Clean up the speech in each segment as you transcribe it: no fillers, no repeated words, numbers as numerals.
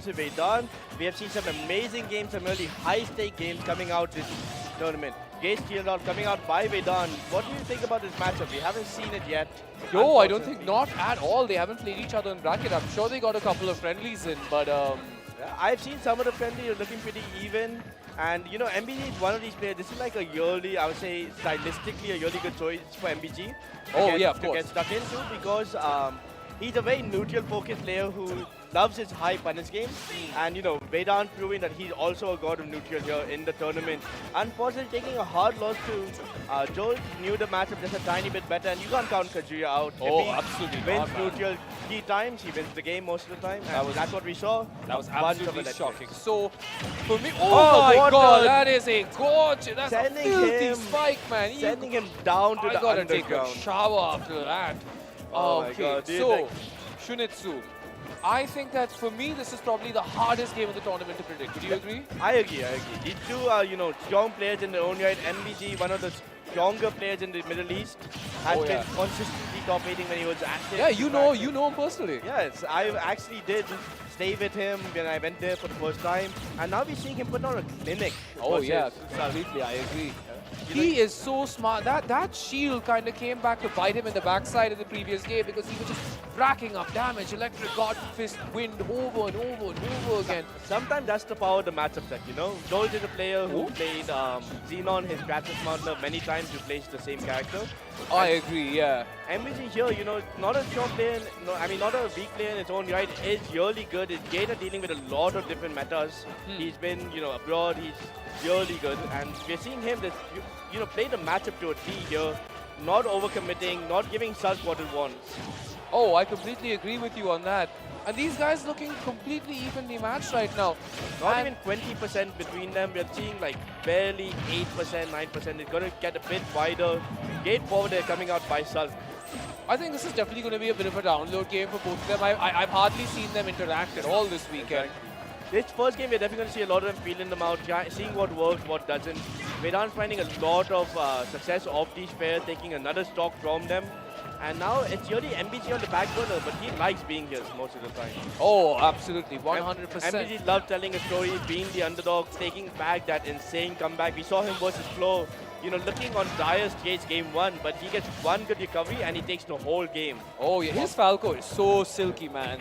versus Vedhan. We have seen some amazing games, some really high-stake games coming out this tournament. Gate Shield out coming out by Vedhan. What do you think about this matchup? We haven't seen it yet. Yo, I don't think not at all. They haven't played each other in bracket. I'm sure they got a couple of friendlies in, but I've seen some of the friendly looking pretty even. And you know, MBG is one of these players. This is like a yearly, I would say, stylistically a really good choice for MBG. Oh yeah, of to course. get stuck into because he's a very neutral focused player who loves his high punish game. And you know, Vedhan proving that he's also a god of neutral here in the tournament. Unfortunately, taking a hard loss to Joel. Knew the matchup just a tiny bit better, and you can't count Kazuya out. Oh, if he absolutely wins not, neutral key times, he wins the game most of the time. And that's what we saw. That was A bunch of absolutely electric. shocking. So, for me, Oh, my what god, a- that is a gorgeous, that's a Sending filthy him- spike, man. Sending him down to I the gotta take underground. a shower after that. Oh my Okay, God, dude, so, like- Shunitsu. I think that for me, this is probably the hardest game of the tournament to predict. Would you agree? I agree. These two are, you know, strong players in their own right. MBG, one of the stronger players in the Middle East, has Oh, been yeah. consistently top 8 when he was active. Yeah, you know him personally. Yes, I actually did stay with him when I went there for the first time, and now we're seeing him put on a clinic. Oh versus yeah, Shulk. completely, I agree. You He know- is so smart. That shield kind of came back to bite him in the backside in the previous game because he was just racking up damage. Electric God Fist wind over and over and over again. Sometimes that's the power of the matchup set, you know. Joel is a player who played Xenon, his Kratos mounter, many times replaced the same character. I agree, yeah. MBG here, you know, not a strong player, no, I mean not a weak player in its own right, is really good. His Gator dealing with a lot of different metas. He's been, you know, abroad, he's really good. And we're seeing him, this, you know, play the matchup to a T here, not overcommitting, not giving Shulk what he wants. Oh, I completely agree with you on that. And these guys looking completely evenly matched right now. Not And- even 20% between them. We're seeing like barely 8%, 9%. It's going to get a bit wider. Gate forward, they're coming out by Shulk. I think this is definitely going to be a bit of a download game for both of them. I've hardly seen them interact at all this weekend. This first game, we're definitely going to see a lot of them feeling them out, seeing what works, what doesn't. Vedhan's finding a lot of success off these pairs, taking another stock from them. And now it's really MBG on the back burner, but he likes being here most of the time. Oh, absolutely, 100%. MBG loves telling a story, being the underdog, taking back that insane comeback. We saw him versus Flo, you know, looking on dire straits game 1, but he gets one good recovery and he takes the whole game. Oh yeah, his Falco is so silky, man.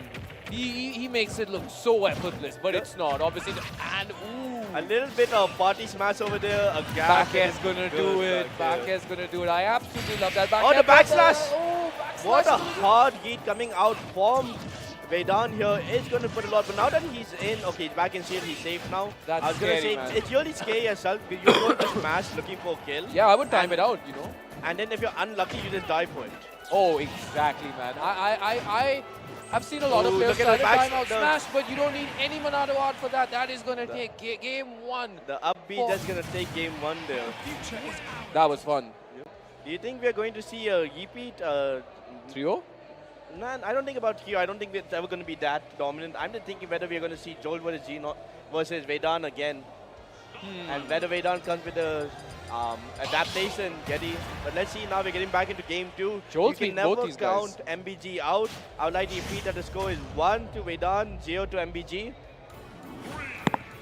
He makes it look so effortless, but it's not. Obviously, and ooh. A little bit of party smash over there, a gap. Back air's gonna do it. Back air's gonna do it. I absolutely love that. Back Oh, air, the backslash! Oh, backslash. What a hard heat coming out from Vedhan here is going to put a lot. But now that he's in, okay, he's back in shield, he's safe now. That's I was going to scary, say, man. it's really scary yourself. You're going to smash looking for a kill. Yeah, I would time it out, you know. And then if you're unlucky, you just die for it. Oh, exactly, man. I've seen a lot of Ooh, players look try at to the back- time out the- smash, but you don't need any Monado art for that. That is gonna take game 1. The up B just going to take game 1 there. That was fun. Do you think we're going to see a repeat? 3-0? Man, I don't think about here. I don't think it's ever going to be that dominant. I'm just thinking whether we're going to see Joel versus versus Vedhan again. And whether Vedhan comes with a adaptation, Getty. But let's see now, we're getting back into game 2. Joel's You can beat both never these guys. count MBG out. I would like to repeat that the score is 1 to Vedhan, 0 to MBG.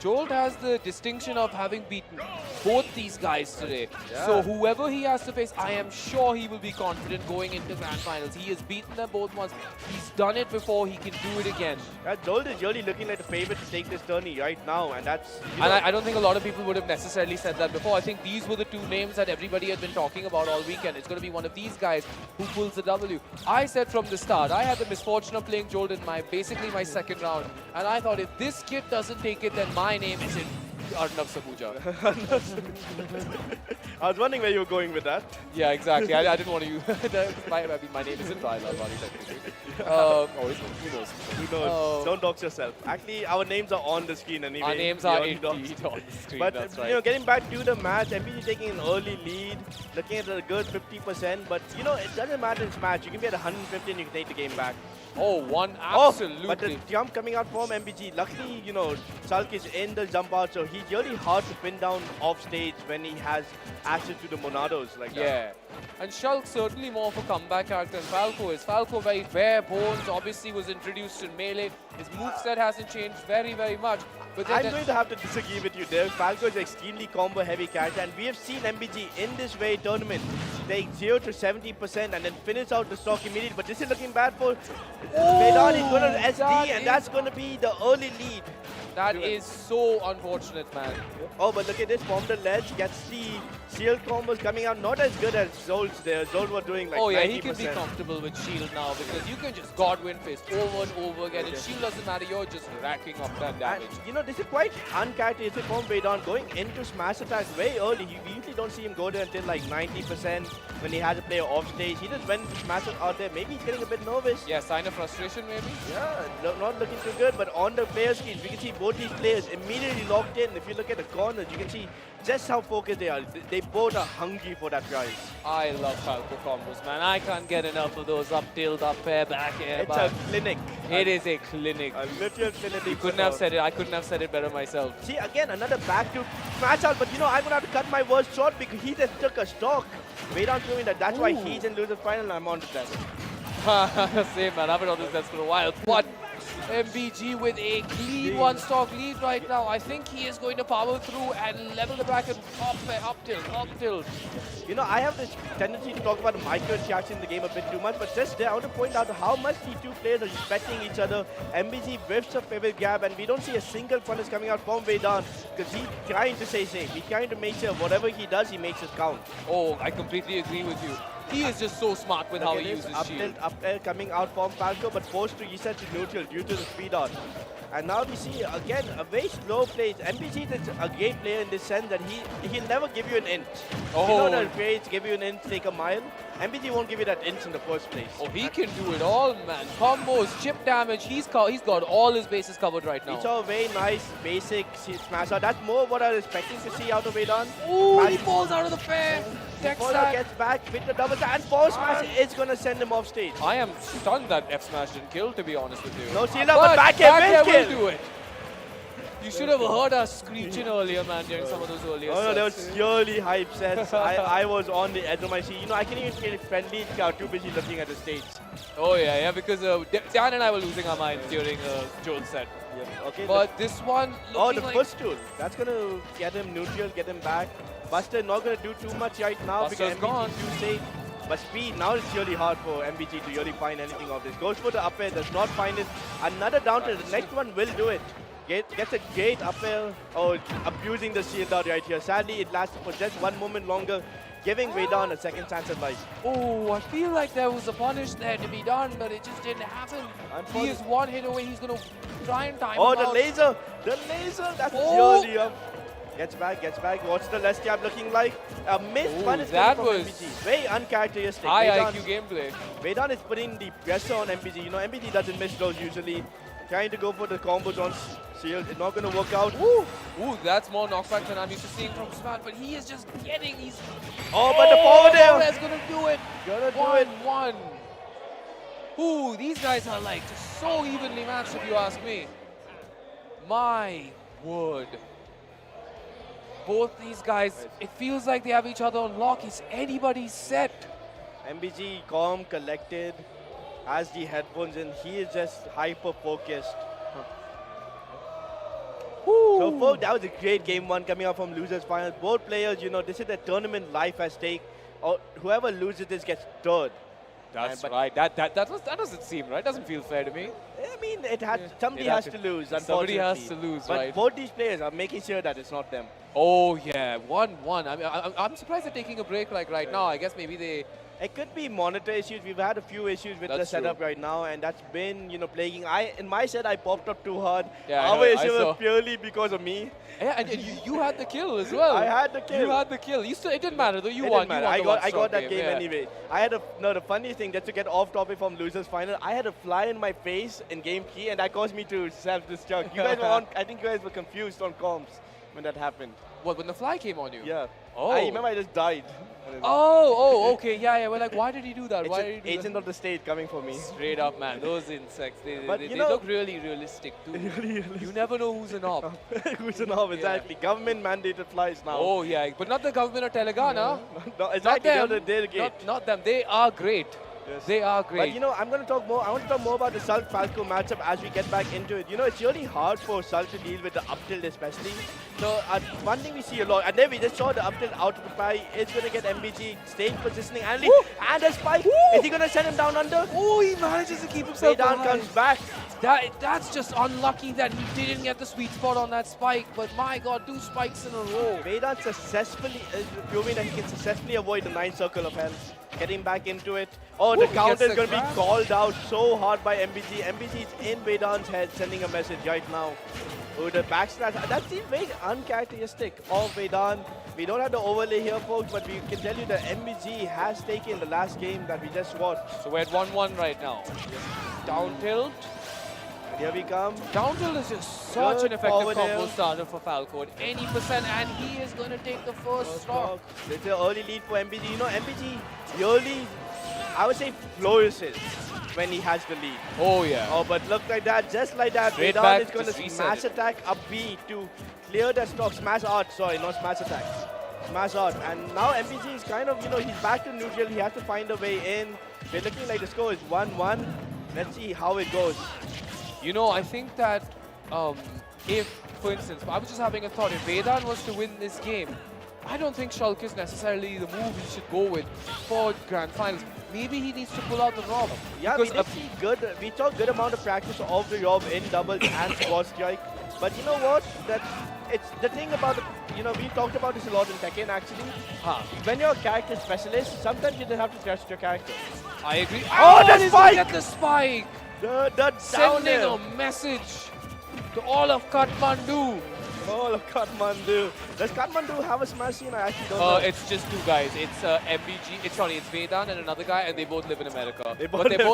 Jolt has the distinction of having beaten both these guys today. Yeah. So whoever he has to face, I am sure he will be confident going into grand finals. He has beaten them both once. He's done it before. He can do it again. Joel is really looking like the favorite to take this tourney right now. And that's... you And know, I don't think a lot of people would have necessarily said that before. I think these were the two names that everybody had been talking about all weekend. It's going to be one of these guys who pulls the W. I said from the start, I had the misfortune of playing Jolt in basically my second round. And I thought if this kid doesn't take it, then my name is in Arnav Sabuja. I was wondering where you were going with that. Yeah, exactly. I didn't want to use my name isn't Ryan Lalwani technically. Who knows? Who knows? Don't dox yourself. Actually, our names are on the screen anyway. Our names are Beyond indeed dox. on the screen. But That's you right. know, getting back to the match, MBG taking an early lead, looking at a good 50%. But you know, it doesn't matter in this match. You can be at 150 and you can take the game back. Oh, absolutely. But the jump coming out from MBG. Luckily, you know, Shulk is in the jump out, so he's really hard to pin down off stage when he has access to the Monados like that. Yeah. And Shulk certainly more of a comeback character than Falco is. Falco very bare bones, obviously was introduced in Melee. His moveset hasn't changed very, very much. But then I'm going to have to disagree with you there. Falco is an extremely combo heavy character, and we have seen MBG in this very tournament take 0 to 70% and then finish out the stock immediately. But this is looking bad for Vedhan. He's going to SD, and that's going to be the early lead. That is so unfortunate, man. Oh, but look at this, from the ledge, gets the shield combos coming out, not as good as Zolt's there. Zolt were doing like 90%. Oh yeah, he can be comfortable with shield now because you can just Godwin fist over and over again, and shield doesn't matter, you're just racking up that damage. And, you know, this is quite uncharacteristic from Vedhan, going into smash attacks very early. We usually don't see him go there until like 90% when he has a player off stage. He just went to smash it out there. Maybe he's getting a bit nervous. Yeah, sign of frustration maybe? Yeah, not looking too good, but on the player screens, we can see both these players immediately locked in. If you look at the corners, you can see just how focused they are. They both are hungry for that prize. I love Falco combos, man. I can't get enough of those up tilt, up air, back air. It's a clinic. It is a clinic. A literal clinic. You couldn't have said it. I couldn't have said it better myself. See, again, another back to smash out, but you know, I'm going to have to cut my words short because he just took a stock. Vedhan proving that that's why he's in loser's final and I'm on to that. Same, man. I've been on this test for a while. But MBG with a clean one-stock lead right now. I think he is going to power through and level the bracket up tilt. You know, I have this tendency to talk about the micro-interaction in the game a bit too much, but just there, I want to point out how much these two players are respecting each other. MBG whiffs a pivot grab, and we don't see a single punish coming out from Vedhan because he's trying to stay safe. He's trying to make sure whatever he does, he makes it count. Oh, I completely agree with you. He is just so smart with how he uses shield. Up air coming out from Falco, but forced to reset to neutral due to the speed art. And now we see, again, a very slow play. MBG is a great player in this sense that he'll never give you an inch. Oh. You know the phrase, give you an inch, take a mile? MBG won't give you that inch in the first place. Oh, he can do it all, man. Combos, chip damage, he's got all his bases covered right now. He saw a very nice, basic smash out. That's more what I was expecting to see out of Vedhan. Ooh, he falls out of the fair. Falco gets back with the double tap, and forward smash is going to send him off stage. I am stunned that F smash didn't kill, to be honest with you. No shield up, but back air will kill. Do it. You should have heard us screeching earlier, man, during some of those earlier sets. No, that was purely hype sets. I was on the edge of my seat. You know, I can't even feel friendly. Too busy looking at the stage. Oh, yeah, because Dan and I were losing our minds during Joel's set. Yeah. Okay, but this one the footstool. That's going to get him neutral, get him back. Buster not going to do too much right now Buster's because gone. MBG is too safe. But speed, now it's really hard for MBG to really find anything of this. Goes for the up air, does not find it. Another down tilt. The next one will do it. Gets a great up air. Oh, abusing the shield out right here. Sadly, it lasted for just one moment longer, giving Vedhan a second chance at life. Oh, I feel like there was a punish there to be done, but it just didn't happen. He is one hit away. He's going to try and time him the out. laser. The laser. That's really up. Gets back. What's the last jab looking like? A missed punish that from was MBG. Very uncharacteristic. High IQ gameplay. Vedhan is putting the pressure on MBG. You know, MBG doesn't miss those usually. Trying to go for the combos on shield. It's not going to work out. Ooh, that's more knockback than I'm used to seeing from Smart, but he is just getting these. Oh, but the forward air. That's going to do it. Gonna do it. 1-1. Ooh, these guys are like so evenly matched if you ask me. My word. Both these guys, it feels like they have each other on lock. Is anybody's set? MBG calm, collected, has the headphones in. He is just hyper focused. So folks, that was a great game one coming out from losers final. Both players, you know, this is the tournament life at stake. Or whoever loses this gets third. That's right. That doesn't seem right. Doesn't feel fair to me. I mean, somebody has to lose, unfortunately. Somebody has to lose, but right? both these players are making sure that it's not them. Oh yeah, 1-1. I mean, I'm surprised they're taking a break like right now. I guess maybe they. It could be monitor issues. We've had a few issues with the setup right now, and that's been, you know, plaguing. In my set, I popped up too hard. Yeah, our issue was purely because of me. Yeah, and you had the kill as well. I had the kill. You had the kill. It didn't matter though. You it won. Didn't matter. I got that game anyway. I had the funny thing, just to get off topic from losers final, I had a fly in my face in game 3, and that caused me to self-destruct. You guys were on. I think you guys were confused on comms when that happened. What, when the fly came on you? Yeah. Oh. I remember I just died. Oh, okay, yeah. We're like, why did he do that? It's Why an did he do agent that? of the state coming for me. Straight up, man. Those insects, they You they know- look really realistic too. You never know who's an op. Who's an ob, exactly. Government mandated flies now. Oh, yeah. But not the government of Telangana. No, exactly. Not them. They're gay. Not them. They are great. Yes. They are great. But you know, I'm going to talk more. I want to talk more about the Shulk Falco matchup as we get back into it. You know, it's really hard for Shulk to deal with the up tilt especially. So one thing we see a lot, and then we just saw the up tilt out of the pie. It's going to get MBG staying positioning and lead. And a spike. Is he going to send him down under? Oh, he manages to keep himself Vedhan behind. comes back. That's just unlucky that he didn't get the sweet spot on that spike. But my God, 2 spikes in a row. Vedhan successfully proving that he can successfully avoid the 9 circle of hell. Getting back into it. Oh, the he counter gets is the going to be grab. called out so hard by MBG. MBG is in Vedhan's head, sending a message right now. Oh, the backslash. That seems very uncharacteristic of Vedhan. We don't have the overlay here, folks, but we can tell you that MBG has taken the last game that we just watched. So we're at 1-1 right now. Down tilt. And here we come. Down tilt is just such Good an effective forward combo air. starter for Falco at any percent, and he is going to take the first stock. It's an early lead for MBG. You know, MBG really, I would say, flourishes when he has the lead. Oh, yeah. Oh, but look like that, just like that, Straight Vedhan back, is going to just reset smash it. attack up B to clear the stock. Smash art, sorry, not smash attack. Smash art. And now MBG is kind of, you know, he's back to neutral. He has to find a way in. We're looking like the score is 1-1. Let's see how it goes. You know, I think that if, for instance, I was just having a thought, if Vedhan was to win this game, I don't think Shulk is necessarily the move he should go with for Grand Finals. Maybe he needs to pull out the Rob. Yeah, we Because did see good, we saw good amount of practice of the Rob in doubles and squad strike. But you know what? That it's the thing about the, you know, we talked about this a lot in Tekken actually. When you're a character specialist, sometimes you just have to trust your character. I agree. Oh, the he's spike! gonna get the spike! The down Sending air. a message to all of Kathmandu. All of Kathmandu. Does Kathmandu have a smash scene? I actually don't know. It's just 2 guys. It's MBG. It's Vedhan and another guy, and they both live in America. They But both they're live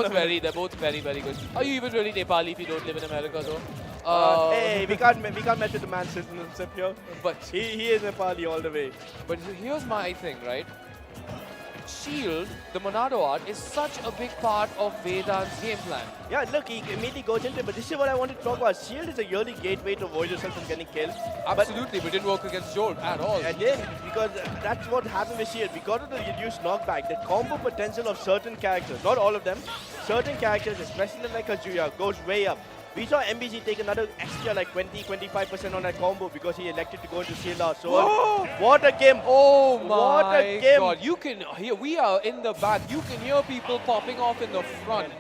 both in very, very good. Are you even really Nepali if you don't live in America, though? Hey, we can't mess with the man citizenship here. But He is Nepali all the way. But here's my thing, right? Shield, the Monado art, is such a big part of Vedhan's game plan. Yeah, look, he immediately goes into it, but this is what I wanted to talk about. Shield is a yearly gateway to avoid yourself from getting killed. Absolutely, but it didn't work against Jolt at all. And then, because that's what happened with Shield. Because of the reduced knockback, the combo potential of certain characters, not all of them, certain characters, especially like Kazuya, goes way up. We saw MBG take another extra like 20-25% on that combo because he elected to go into Shield out. So what a game! Oh What my a game. God! You can hear. We are in the back. You can hear people popping off in the front.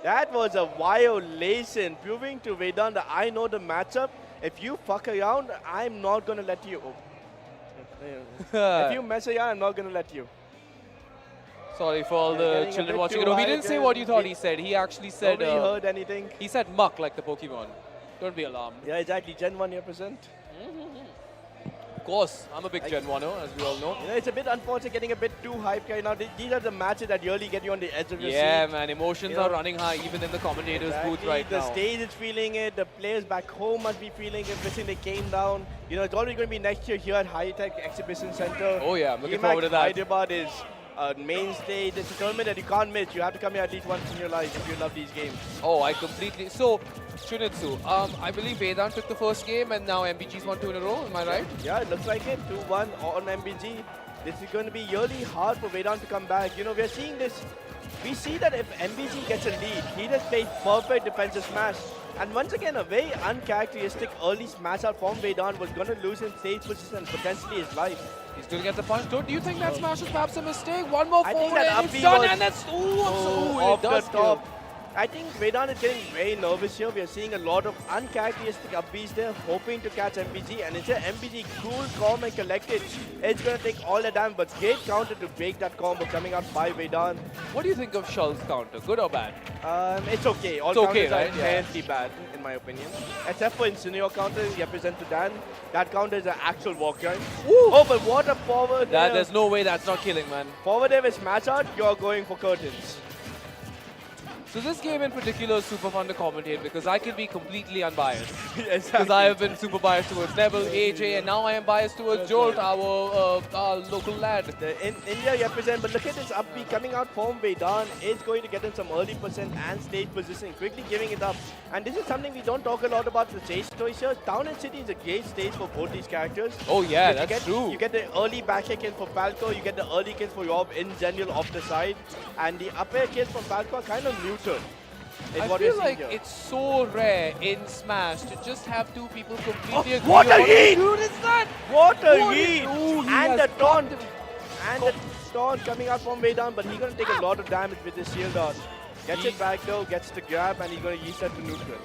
That was a violation, proving to Vedhan that I know the matchup. If you fuck around, I'm not gonna let you. If you mess around, I'm not gonna let you. Sorry for all Yeah, the getting a children bit watching. too No, he high didn't say again. what you thought he said. He actually said. Nobody heard anything. He said muck like the Pokemon. Don't be alarmed. Yeah, exactly. Gen 1 here present. Of course, I'm a big Gen 1er, as we all know. You know, it's a bit unfortunate getting a bit too hyped right now. These are the matches that really get you on the edge of your Yeah, seat. man, emotions You know, are running high even in the commentators' booth right the now. stage is feeling it. The players back home must be feeling it. Wishing they came down. You know, it's already going to be next year here at High Tech Exhibition Center. Oh yeah, I'm looking DreamHack forward to that. Hyderabad is a mainstay. It's a tournament that you can't miss. You have to come here at least once in your life if you love these games. Oh, I completely. So, Shunitsu, I believe Vedhan took the first game and now MBG's won 2 in a row. Am I right? Yeah, it looks like it. 2-1 on MBG. This is going to be really hard for Vedhan to come back. You know, we're seeing this. We see that if MBG gets a lead, he just plays perfect defensive smash. And once again, a very uncharacteristic early smash out from Vedhan was going to lose him stage position and potentially his life. He's going to get the punch. Do you think that smash is perhaps a mistake? One more I think forward that and up it's B done was- and that's... Ooh, Off it the does top. kill. I think Vedhan is getting very nervous here. We are seeing a lot of uncharacteristic up Bs there, hoping to catch MBG. And it's a MBG cool, calm and collected. It's going to take all the damage, but great counter to break that combo coming out by Vedhan. What do you think of Shulk's counter? Good or bad? It's okay. All It's okay, counters are right? Yeah. inherently bad, in my opinion. Except for Insinuo counter, represent to Dan. That counter is an actual walk line. Oh, but what a forward there. There's no way that's not killing, man. Forward there with smash out, you're going for curtains. So this game in particular is super fun to commentate because I can be completely unbiased. Exactly. Because I have been super biased towards Neville, AJ, and now I am biased towards Jolt, our local lad. In India represent, but look at this upbeat coming out from Vedhan. Is going to get him some early percent and stage positioning, quickly giving it up. And this is something we don't talk a lot about the stage choices. Town and City is a great stage for both these characters. Oh yeah, that's true. You get the early back air kill for Falco, you get the early kills for Rob in general off the side, and the up air kills from Falco are kind of neutral. I feel like it's so rare in Smash to just have two people completely agree. What a heat! Dude, is that? What a heat! Ooh, And the taunt! And the taunt coming out from Vedhan, but he's going to take a lot of damage with this shield dodge. Gets it back though, gets the grab, and he's going to use that to neutral.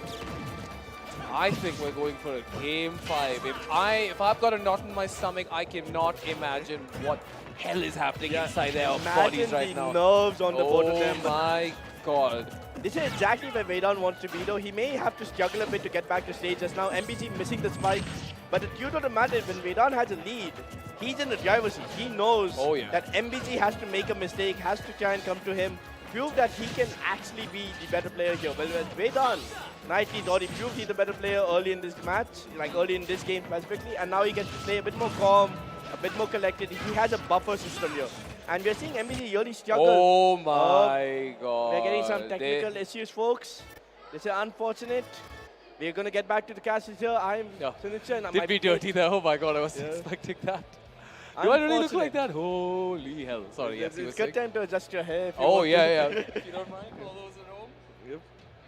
I think we're going for a game 5. If I've got a knot in my stomach, I cannot imagine what hell is happening inside their bodies right now. Imagine the nerves on the both of them. Oh my god. This is exactly where Vedhan wants to be though. He may have to struggle a bit to get back to stage just now. MBG missing the spike. But the truth of the matter is when Vedhan has a lead, he's in the driver's seat. He knows that MBG has to make a mistake, has to try and come to him, prove that he can actually be the better player here. Well, with Vedhan, he's already proved he's the better player early in this match, like early in this game specifically, and now he gets to play a bit more calm, a bit more collected. He has a buffer system here. And we're seeing MBG really struggle. Oh my god. We're getting some technical issues, folks. This is unfortunate. We're going to get back to the castles here. I'm Sunicha. Did be dirty there. Oh my god, I wasn't expecting that. Do I really look like that? Holy hell. Sorry, yes, you were saying. Good time to adjust your hair. Oh, yeah. If you don't mind, for all those at home. Yep.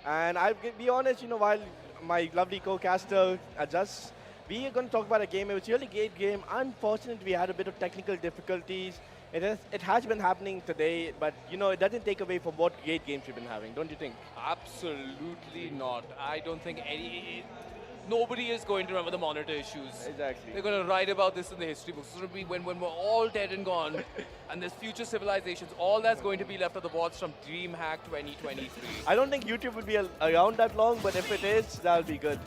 And I'll be honest, while my lovely co-caster adjusts, we are going to talk about a game. It was a really great game. Unfortunately, we had a bit of technical difficulties. It has been happening today, but it doesn't take away from what great games we've been having, don't you think? Absolutely not. I don't think nobody is going to remember the monitor issues. Exactly. They're going to write about this in the history books. It's going to be when we're all dead and gone, and there's future civilizations, all that's going to be left are the bots from DreamHack 2023. I don't think YouTube will be around that long, but if it is, that'll be good.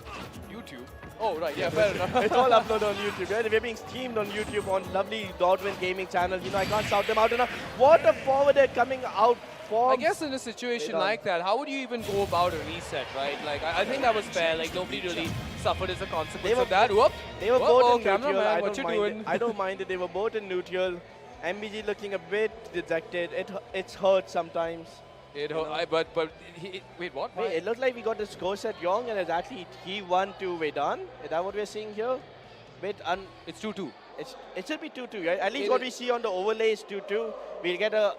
YouTube? Oh, right, yeah, fair enough. It's all uploaded on YouTube, right? We're being streamed on YouTube on lovely Nodwin Gaming channel. I can't shout them out enough. What a forwarder coming out for. I guess in a situation like that, how would you even go about a reset, right? Like, I think that was fair. Like, nobody really suffered as a consequence of that. Whoop! They were both in neutral. Cameraman, what you doing? I don't mind it. They were both in neutral. MBG looking a bit dejected. It's hurt sometimes. Wait, what? Wait, it looked like we got the score set wrong, and it's actually he won to Vedhan. Is that what we're seeing here? It's 2-2. It should be 2-2, right? At least what we see on the overlay is 2-2. We'll get a...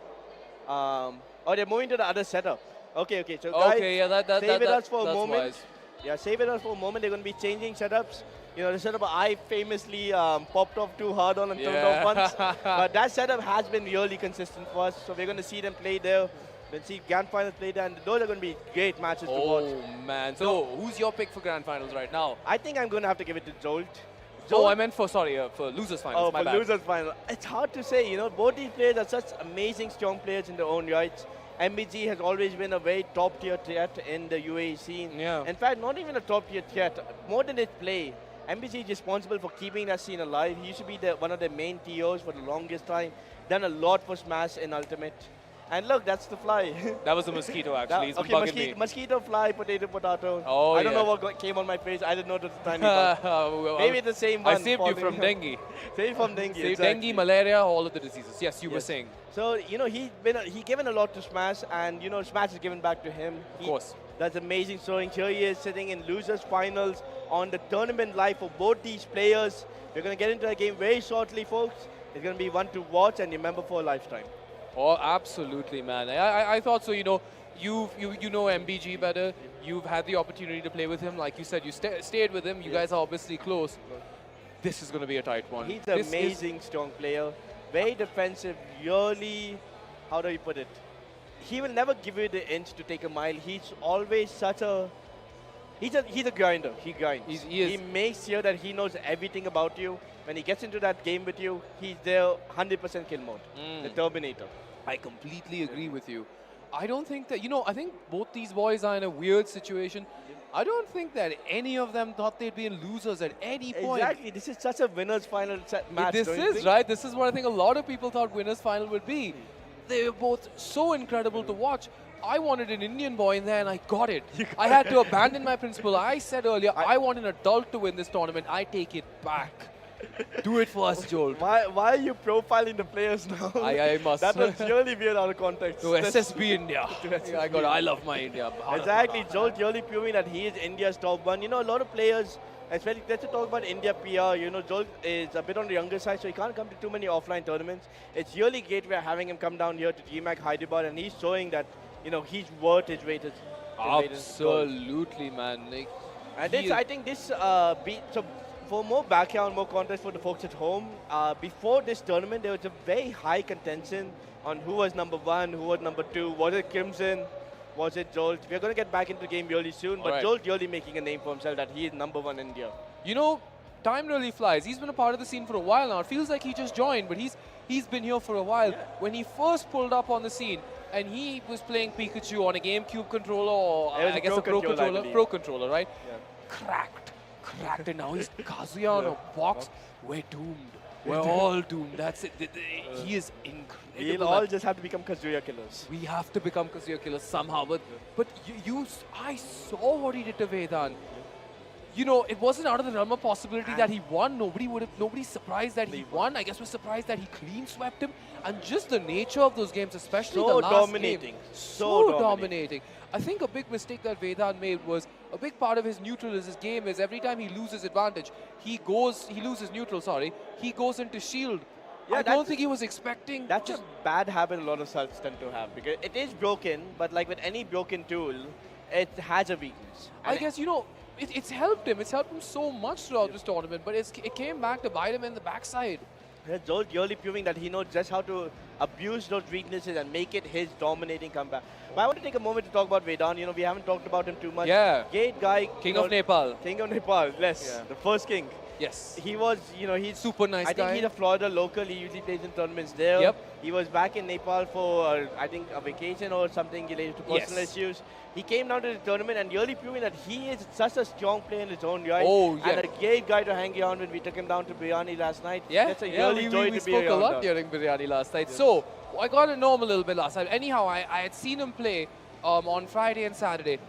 they're moving to the other setup. Okay. So guys, save it us for a moment. Wise. Yeah, save it us for a moment. They're going to be changing setups. The setup I famously popped off too hard on and turned off once. But that setup has been really consistent for us. So we're going to see them play there. We'll see Grand Finals play there, and those are going to be great matches to watch. Oh, man. So, who's your pick for Grand Finals right now? I think I'm going to have to give it to Jolt. I meant for Losers Finals. Oh, for Losers Finals. It's hard to say, both these players are such amazing, strong players in their own rights. MBG has always been a very top-tier threat in the UAE scene. Yeah. In fact, not even a top-tier threat. More than his play, MBG is responsible for keeping that scene alive. He used to be one of the main TOs for the longest time. Done a lot for Smash in Ultimate. And look, that's the fly. That was a mosquito, actually. Mosquito, fly, potato. Oh, I don't know what came on my face. I didn't notice the tiny bug. Maybe the same one. I saved you from dengue. Saved from dengue. Saved dengue, malaria, all of the diseases. Yes, you were saying. So, he given a lot to Smash, and, Smash is given back to him. Of course. That's amazing showing. Here he is sitting in Losers Finals on the tournament live for both these players. We're going to get into the game very shortly, folks. It's going to be one to watch and remember for a lifetime. Oh, absolutely, man. I thought so. You know MBG better. You've had the opportunity to play with him. Like you said, you stayed with him. You guys are obviously close. This is going to be a tight one. He's an amazing, strong player. Very defensive. Really, how do you put it? He will never give you the inch to take a mile. He's always such a... He's a grinder. He grinds. He makes sure that he knows everything about you. When he gets into that game with you, he's there 100% kill mode. The Terminator. I completely agree with you. I don't think that, I think both these boys are in a weird situation. I don't think that any of them thought they'd be in losers at any point. Exactly. This is such a winner's final match. This is, right? This is what I think a lot of people thought winner's final would be. They were both so incredible to watch. I wanted an Indian boy in there and I got it. I had to abandon my principle. I said earlier, I want an adult to win this tournament. I take it back. Do it for us, Jolt. Why are you profiling the players now? I must. That was really weird out of context. To SSB India. Yeah, I love my India. Exactly. Jolt really proving that he is India's top one. You know, a lot of players, especially let's talk about India PR. You know, Jolt is a bit on the younger side, so he can't come to too many offline tournaments. It's really great we're having him come down here to DreamHack Hyderabad, and he's showing that, you know, he's worth his weight. Absolutely, man. Like, and this, I think this so for more background, more context for the folks at home, before this tournament, there was a very high contention on who was number 1, who was number 2. Was it Crimson? Was it Jolt? We're going to get back into the game really soon, but Jolt really making a name for himself that he is number 1 in India. You know, time really flies. He's been a part of the scene for a while now. It feels like he just joined, but he's been here for a while. Yeah. When he first pulled up on the scene, and he was playing Pikachu on a GameCube controller, or I guess a Pro controller, right? Yeah. Cracked, and now he's Kazuya on a box. We're doomed. We're all doomed. That's it. He is incredible. We'll all just have to become Kazuya killers. We have to become Kazuya killers somehow. But I saw what he did to Vedhan. You know, it wasn't out of the realm of possibility that he won. Nobody's surprised that he won. I guess we're surprised that he clean swept him. And just the nature of those games, especially the last game. So dominating. I think a big mistake that Vedhan made was a big part of his neutral is his game is every time he loses advantage, he loses neutral, he goes into shield. Yeah, I don't think he was expecting. That's a bad habit a lot of Sulks tend to have, because it is broken, but like with any broken tool, it has a weakness. I guess, you know, it's helped him. It's helped him so much throughout this tournament, but it came back to bite him in the backside. Yeah, Jolt really proving that he knows just how to abuse those weaknesses and make it his dominating comeback. But I want to take a moment to talk about Vedhan. You know, we haven't talked about him too much. Yeah. Great guy. King of Nepal. King of Nepal, yes. Yeah. The first king. Yes. He was, you know, he's super nice guy. I think he's a Florida local. He usually plays in tournaments there. Yep. He was back in Nepal for, I think, a vacation or something related to personal issues. He came down to the tournament and really proving that he is such a strong player in his own right. Oh, yeah. And a great guy to hang around when we took him down to Biryani last night. Yeah. That's a really joy we to be spoke a lot now. during Biryani last night. Yes. So, I got to know him a little bit last time. Anyhow, I had seen him play on Friday and Saturday.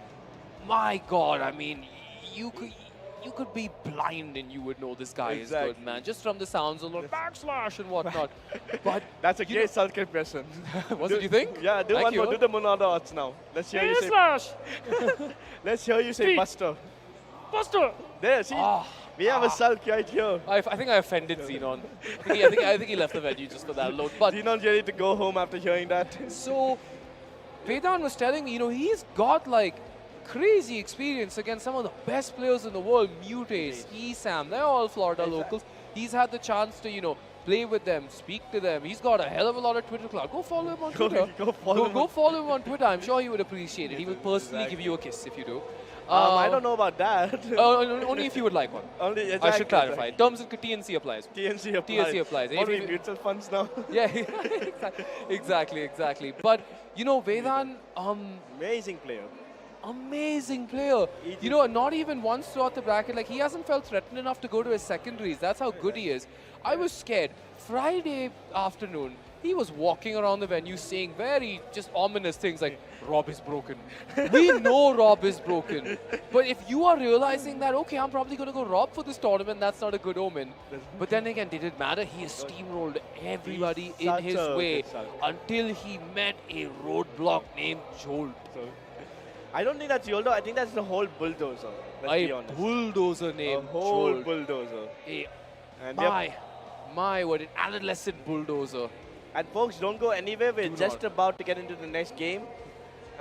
My God, I mean, you could be blind and you would know this guy is good, man. Just from the sounds of backslash and whatnot. But that's a great Sulk impression. Was it, you think? Yeah, do one more. Do the Munada arts now. Let's hear you say. Let's hear you say Buster. Buster. There, see. We have a Sulk right here. I think I offended Xenon. I think he left the venue just for that alone. But Xenon's ready to go home after hearing that. So, Vedhan was telling me, you know, he's got like crazy experience against some of the best players in the world. Mutace, Esam, they're all Florida locals. He's had the chance to, you know, play with them, speak to them. He's got a hell of a lot of Twitter clout. Go follow him on Twitter. Go follow him on Twitter. I'm sure he would appreciate it. He will personally give you a kiss if you do. I don't know about that. Only if you would like one. Exactly, I should clarify. Terms and TNC applies. TNC applies. What are we, mutual funds now? Yeah, exactly. But, you know, Vedhan... amazing player. Amazing player. You know, not even once throughout the bracket, like he hasn't felt threatened enough to go to his secondaries. That's how good he is. I was scared. Friday afternoon, he was walking around the venue saying very just ominous things like, Rob is broken. We know Rob is broken. But if you are realizing that, okay, I'm probably going to go Rob for this tournament, that's not a good omen. But then again, did it matter? He has steamrolled everybody in his way until he met a roadblock named Jolt. I don't think that's Yoldo. I think that's the whole bulldozer. Let's be honest. Bulldozer named a whole Jolt. Bulldozer. My, what an adolescent bulldozer. And folks, don't go anywhere. We're just about to get into the next game.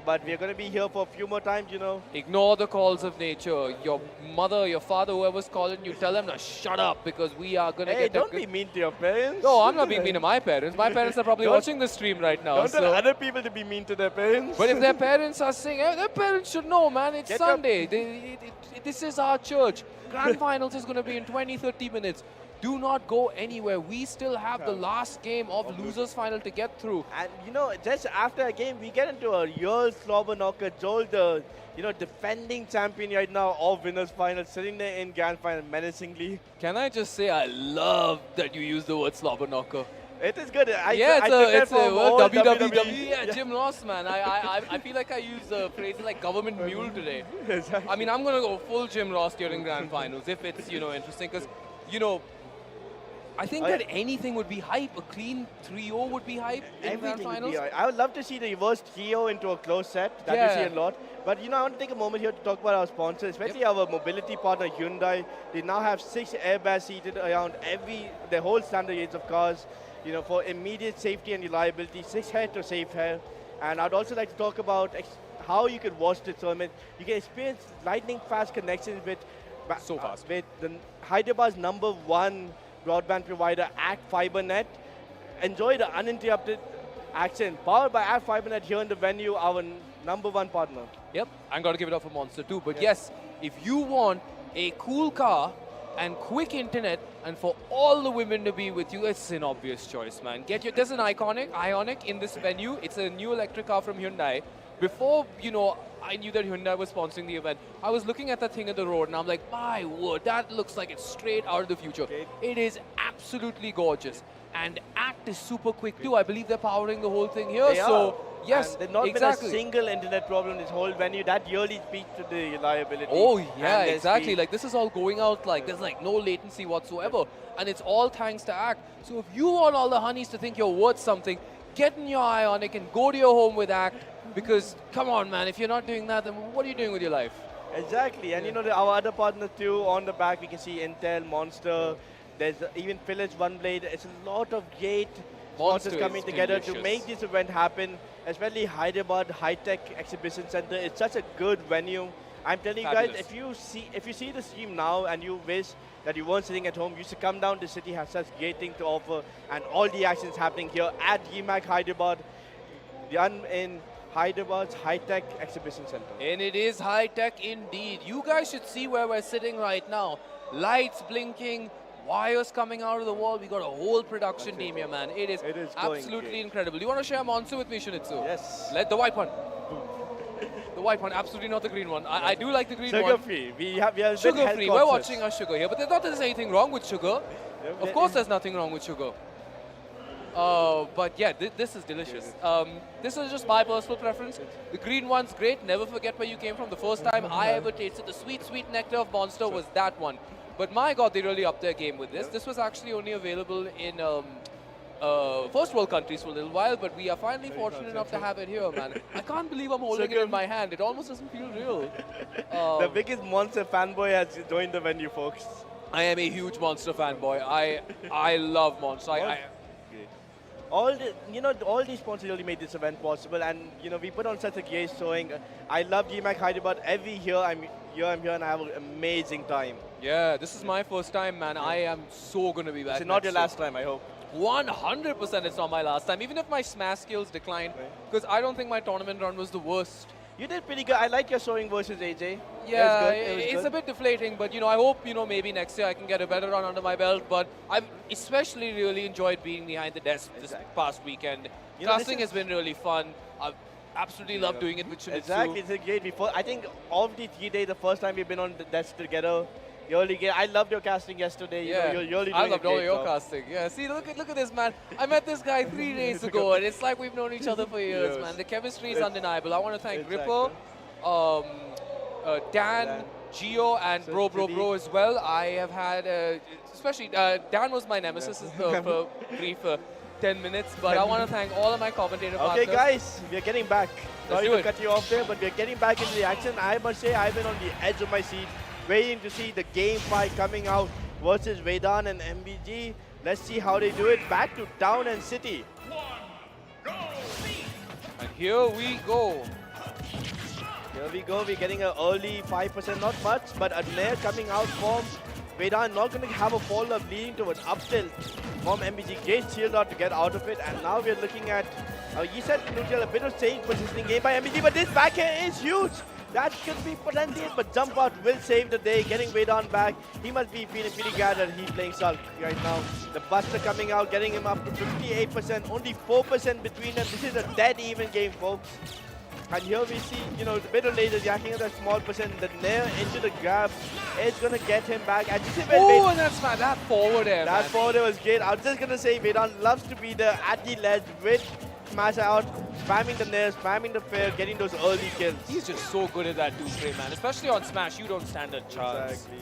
But we're going to be here for a few more times, you know. Ignore the calls of nature. Your mother, your father, whoever's calling you, tell them to shut up because we are going to get... Hey, don't be mean to your parents. No, I'm not being mean to my parents. My parents are probably watching the stream right now. Don't tell other people to be mean to their parents. But if their parents are saying, hey, their parents should know, man, it's Sunday. This is our church. Grand Finals is going to be in 20, 30 minutes. Do not go anywhere. We still have the last game of losers final to get through. And you know, just after a game, we get into a real slobber knocker. Joel, the defending champion right now of winners final, sitting there in grand final menacingly. Can I just say I love that you use the word slobber knocker. It is good. I it's a from well, old WWE. Yeah, Jim Ross, man. I feel like I use phrases like government mule today. Exactly. I mean, I'm gonna go full Jim Ross during grand finals if it's interesting because I think that anything would be hype. A clean 3-0 would be hype in grand Everything would finals. be I would love to see the reverse trio into a close set. That we see a lot. But I want to take a moment here to talk about our sponsors, especially our mobility partner Hyundai. They now have 6 airbags seated around the whole standard range of cars. For immediate safety and reliability, 6 head to safe hair. And I'd also like to talk about how you can watch the tournament. You can experience lightning fast connections with with the Hyderabad's #1 broadband provider, Act FiberNet. Enjoy the uninterrupted action powered by Act FiberNet here in the venue, our #1 partner. Yep, I'm going to give it up for Monster too. But yes, if you want a cool car and quick internet and for all the women to be with you, it's an obvious choice, man. There's an Ionic in this venue. It's a new electric car from Hyundai. Before, I knew that Hyundai was sponsoring the event. I was looking at that thing at the road and I'm like, my word, that looks like it's straight out of the future. Okay. It is absolutely gorgeous. And Act is super quick too. I believe they're powering the whole thing here. Yes, and there's not exactly. been a single internet problem this whole venue. That really speaks to the reliability. Oh yeah, and exactly. speed. Like this is all going out there's no latency whatsoever. And it's all thanks to Act. So if you want all the honeys to think you're worth something, get in your Ionic and go to your home with Act. Because, come on, man, if you're not doing that, then what are you doing with your life? Exactly. And our other partners too, on the back, we can see Intel, Monster. There's even Philips, OneBlade. It's a lot of great sponsors coming together to make this event happen, especially Hyderabad High-Tech Exhibition Center. It's such a good venue. I'm telling you guys, if you see the stream now and you wish that you weren't sitting at home, you should come down. The city has such great things to offer, and all the actions happening here at DreamHack Hyderabad, in Hyderabad's High-Tech Exhibition Center. And it is high-tech indeed. You guys should see where we're sitting right now. Lights blinking, wires coming out of the wall. We got a whole production team here, man. It is absolutely incredible. You want to share a monster with me, Shunitsu? Yes. Let the white one. The white one, absolutely not the green one. I do like the green one. Sugar-free. We have sugar-free. We're watching our sugar here, but there's not that there's anything wrong with sugar. Of course, there's nothing wrong with sugar. But yeah, this is delicious. This is just my personal preference. The green one's great. Never forget where you came from. The first time I ever tasted the sweet, sweet nectar of Monster was that one. But my God, they really upped their game with this. This was actually only available in first world countries for a little while, but we are finally fortunate enough to have it here, man. I can't believe I'm holding it in my hand. It almost doesn't feel real. The biggest Monster fanboy has joined the venue, folks. I am a huge Monster fanboy. I love Monster. All these sponsors really made this event possible, and we put on such a great showing. I love DreamHack Hyderabad. Every year I'm here and I have an amazing time. Yeah, this is my first time, man. I am so gonna be back. It's not your last time, I hope. 100% it's not my last time, even if my smash skills declined, because I don't think my tournament run was the worst. You did pretty good. I like your showing versus AJ. Yeah, it's a bit deflating, but I hope maybe next year I can get a better run under my belt. But I've especially really enjoyed being behind the desk this past weekend. Casting has been really fun. I've absolutely loved doing it with Shunitsu. Exactly, it's a great. I think of the 3 days, the first time we've been on the desk together. I loved your casting yesterday. Yeah, you're really doing I loved all your job. casting. Yeah, see, look at this, man. I met this guy 3 days ago, and it's like we've known each other for years, man. The chemistry is undeniable. I want to thank Ripper, Dan, Gio, and Bro as well. I have had, especially Dan was my nemesis for brief 10 minutes, but I want to thank all of my commentator partners. Okay, guys, we are getting back. Sorry to it. cut you off there, but we are getting back into the action. I must say, I've been on the edge of my seat, waiting to see the game 5 coming out versus Vedhan and MBG. Let's see how they do it. Back to Town and City. And here we go. Here we go. We're getting an early 5%, not much, but a Nair coming out from Vedhan. Not going to have a follow-up leading to an up tilt from MBG. Great shield out to get out of it. And now we're looking at, he said neutral, a bit of safe positioning game by MBG, but this back air is huge. That could be potential, but jump out will save the day, getting Vedhan back. He must be feeling pretty glad that he's playing Shulk right now. The Buster coming out, getting him up to 58%, only 4% between them. This is a dead even game, folks. And here we see, you know, the middle lasers jacking at a small percent. The nair into the grab. It's going to get him back. And this is when Oh, and that's fine. That forward air, that man. forward air was great. I was just going to say, Vedhan loves to be there at the ledge with Smash out, spamming the nair, spamming the fair, getting those early kills. He's just so good at that 2-frame, man. Especially on Smash, you don't stand a chance. Exactly.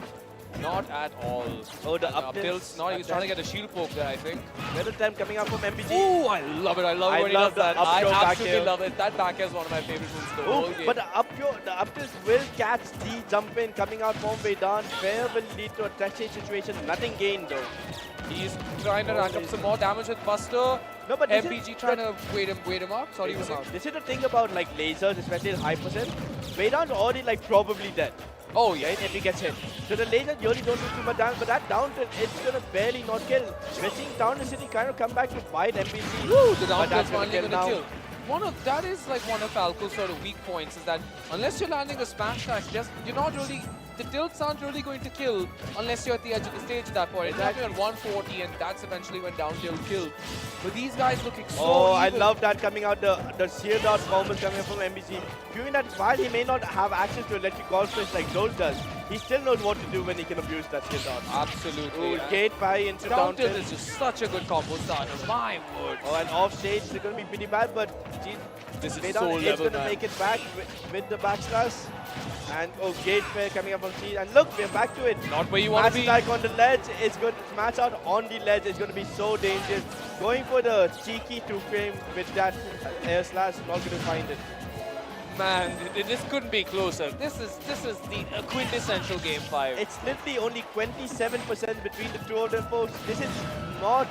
Not at all. Oh, the And, up tilts. No, he was trying to get a shield poke there, I think. Better time coming up from MBG. Oh, I love it. I love it when he love does that. the up I throw back absolutely air. love it. That back air is one of my favorite moves in the whole game. But the up tilt will catch the jump in coming out from Vedhan. Fair will lead to a touchy situation. Nothing gained though. He's trying to rack up some more damage with Buster. No, but this MBG is trying to wait him up. Sorry, you were saying? This is the thing about like lasers, especially at high percent. Vedhan's already like probably dead. Oh, yeah. Right, if he gets hit. So the lasers really don't do too much damage, but that down tilt, it's gonna barely not kill. We're seeing Town and City kind of come back to fight MBG. Woo, the down but that's tilt's finally gonna going to kill kill. That is like one of Falco's sort of weak points, is that unless you're landing a smash attack, you're not really, the tilts aren't really going to kill unless you're at the edge of the stage at that point. It's Exactly. happening at 140, and that's eventually when down tilt killed. But these guys looking so Oh, I even. love that coming out, the sheer dot bombers coming from MBG. Proving that while he may not have access to electric golf switch like Joel does, he still knows what to do when he can abuse that skill dot. Absolutely. Ooh, gate pie into Down down tilt tilt. is just such a good combo starter. My word. Oh, and off stage, they're going to be pretty bad, but geez, This is Vedhan so is level, going to man. make it back with the backslash. And oh, gate fair coming up from C. And look, we're back to it. Not where you want to be. Smash attack on the ledge. It's going to smash out on the ledge. It's going to be so dangerous. Going for the cheeky 2-frame with that air slash, not going to find it. Man, this couldn't be closer. This is the quintessential game 5. It's literally only 27% between the two of them, folks. This is not.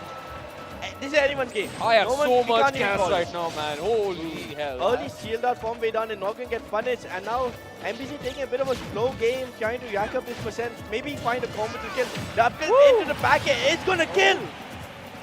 This is anyone's game. I have so you much can't even gas call it. right now, man. Holy hell. Early shield out from Vedhan and not going to get punished. And now MBG taking a bit of a slow game, trying to rack up his percent. Maybe find a combo to kill. The up tilt into the back air. It's going to kill.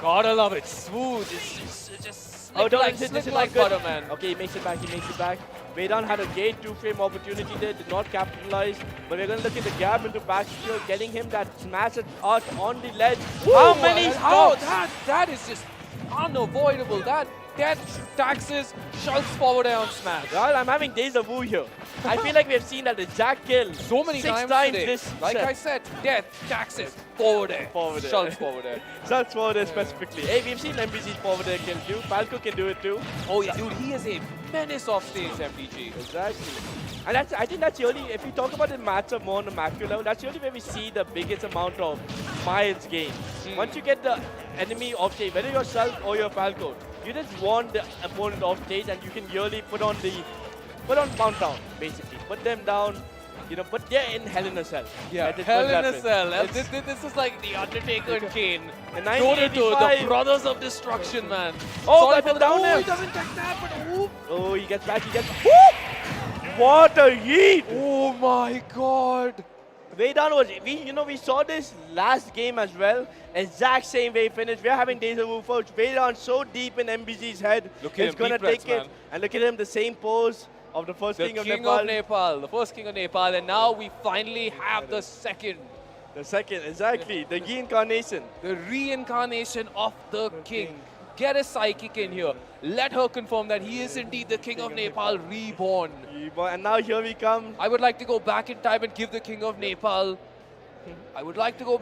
Gotta love it. Smooth. It's just Oh, slick don't like, this slick is like not good. butter, man. Okay, he makes it back. He makes it back. Vedhan had a great 2-frame opportunity there, did not capitalize. But we're going to look at the gap into back skill, getting him that smash out on the ledge. How many How? stocks? That is just unavoidable. That taxes Shulk's forward air on smash. Well, I'm having deja vu here. I feel like we have seen that exact kill So many 6 times today. this Like set. I said, death, taxes, forward air. Forward air. Shulk's forward air. That's forward air specifically. Hey, we've seen MBG's forward air kill too. Falco can do it too. Oh yeah, dude, he is a menace off stage, MBG. Exactly. And I think that's really, if we talk about the matchup more on the macro level, that's really where we see the biggest amount of miles gained. Once you get the enemy off stage, whether you're Shulk or you're Falco, you just want the opponent off stage and you can really put on pound down, basically. Put them down, you know, but they're in Hell in a Cell. Yeah, Right? It's Hell what in a happens. Cell. It's- This is like the Undertaker and Kane. In Naruto, the 1985. brothers of destruction, man. Oh, Sorry but for the the down air. he doesn't take that, but whoop. Oh, he gets back, Whoop! What a yeet! Oh my god. Vedhan was, we saw this last game as well. Exact same way finished. We're having deja vu, folks. Vedhan so deep in MBG's head. Look at it's him, gonna deep breaths, take it. man. And look at him, the same pose of the first The king of king Nepal. of Nepal, the first king of Nepal, and now we finally have the second. The second, exactly. The reincarnation. The reincarnation of the king. Get a psychic in here. Let her confirm that he is indeed the king of Nepal reborn. And now here we come. I would like to go back in time and give the king of Nepal. I would like to go back.